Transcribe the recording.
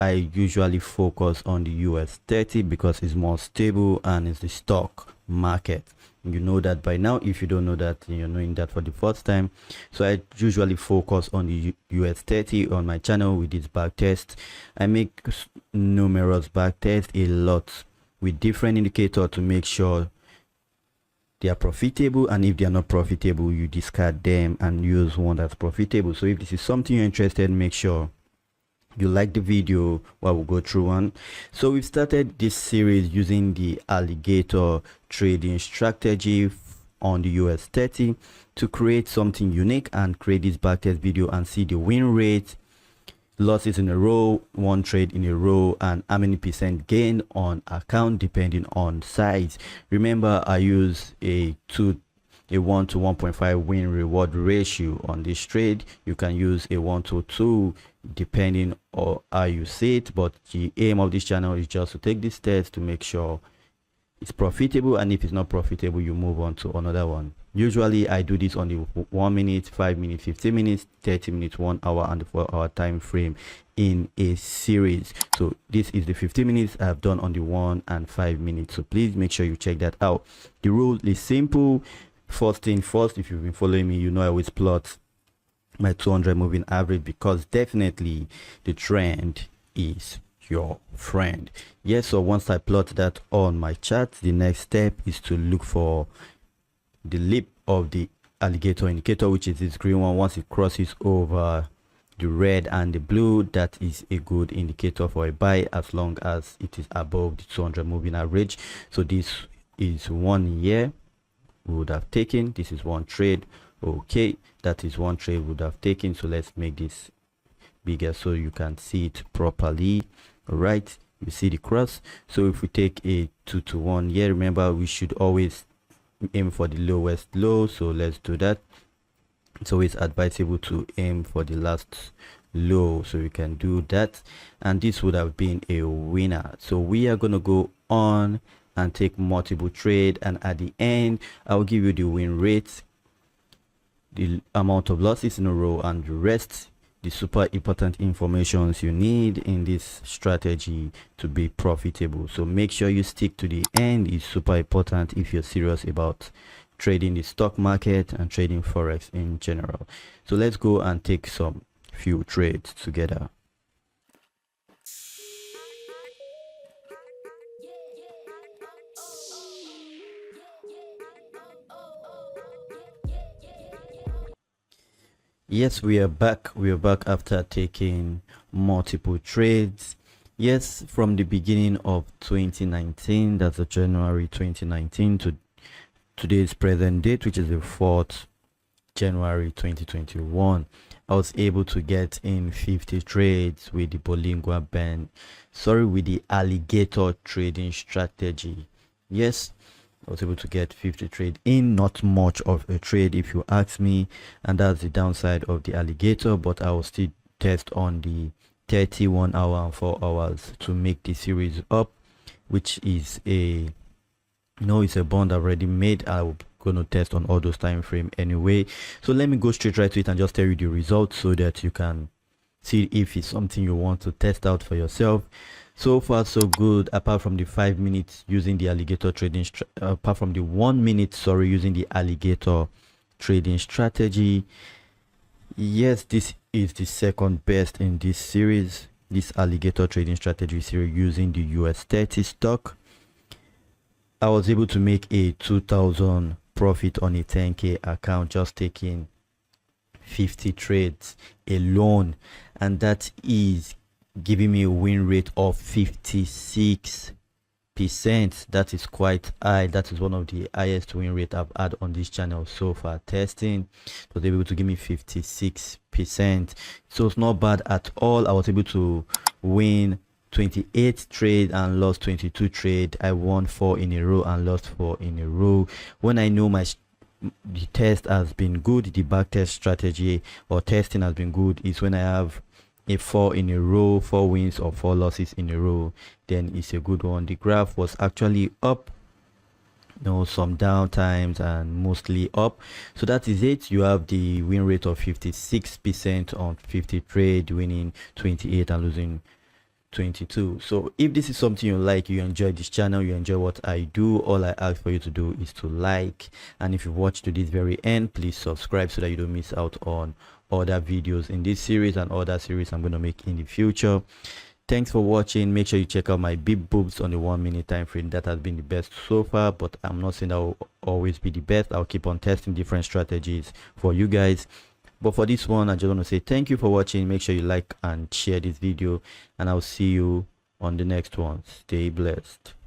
I usually focus on the US30 because it's more stable and it's the stock market. You know that by now. If you don't know that, you're knowing that for the first time. So I usually focus on the US30 on my channel with this back test. I make numerous back tests, a lot, with different indicators to make sure they are profitable, and if they are not profitable, you discard them and use one that's profitable. So if this is something you're interested in, make sure you like the video while we go through one. So we've started this series using the alligator trading strategy on the US30 to create something unique and create this backtest video and see the win rate, losses in a row, one trade in a row, and how many percent gain on account depending on size. Remember, I use a 1 to 1.5 win reward ratio on this trade. You can use a 1 to 2 depending on how you see it, but the aim of this channel is just to take this test to make sure it's profitable, and if it's not profitable, you move on to another one. Usually I do this on the 1 minute, 5 minutes, 15 minutes, 30 minutes, 1 hour, and 4 hour time frame in a series. So this is the 15 minutes I've done on the 1 and 5 minutes. So please make sure you check that out. The rule is simple. First thing first, if you've been following me, you know I always plot my 200 moving average, because definitely the trend is your friend. Yes, so once I plot that on my chart, the next step is to look for the lip of the alligator indicator, which is this green one. Once it crosses over the red and the blue, that is a good indicator for a buy, as long as it is above the 200 moving average. So this is 1 year we would have taken. This is one trade. Okay, that is one trade we would have taken. So let's make this bigger so you can see it properly. All right, you see the cross. So if we take a 2 to 1 year, remember we should always aim for the lowest low. So let's do that. It's always advisable to aim for the last low, so we can do that, and this would have been a winner. So we are going to go on and take multiple trade, and at the end I'll give you the win rate, the amount of losses in a row, and the rest, the super important information you need in this strategy to be profitable. So make sure you stick to the end. It's super important if you're serious about trading the stock market and trading forex in general. So let's go and take some few trades together. Yes, we are back. We are back after taking multiple trades. Yes, from the beginning of 2019, that's the January 2019 to today's present date, which is the 4th January 2021, I was able to get in 50 trades with the with the alligator trading strategy. Yes, I was able to get 50 trade in. Not much of a trade if you ask me, and that's the downside of the alligator, but I will still test on the 31 hour and 4 hours to make the series up, which is a it's a bond I've already made. I'm gonna test on all those time frame anyway. So let me go straight right to it and just tell you the results so that you can see if it's something you want to test out for yourself. So far so good, apart from the 5 minutes using the alligator trading apart from the 1 minute using the alligator trading strategy. Yes, this is the second best in this series, this alligator trading strategy series using the US30 stock. I was able to make a 2,000 profit on a 10k account, just taking 50 trades alone, and that is giving me a win rate of 56%. That is quite high. That is one of the highest win rate I've had on this channel so far. Testing was able to give me 56%, so it's not bad at all. I was able to win 28 trade and lost 22 trade. I won 4 in a row and lost 4 in a row. When I know the test has been good, the back test strategy or testing has been good, is when I have a 4 in a row, 4 wins or 4 losses in a row, then it's a good one. The graph was actually up, some down times and mostly up. So that is it. You have the win rate of 56% on 50 trade, winning 28 and losing 22. So if this is something you like, you enjoy this channel, you enjoy what I do, all I ask for you to do is to like, and if you watch to this very end, please subscribe so that you don't miss out on other videos in this series and other series I'm going to make in the future. Thanks for watching. Make sure you check out my big boobs on the 1 minute time frame. That has been the best so far, but I'm not saying that will always be the best. I'll keep on testing different strategies for you guys. But for this one, I just want to say thank you for watching. Make sure you like and share this video, and I'll see you on the next one. Stay blessed.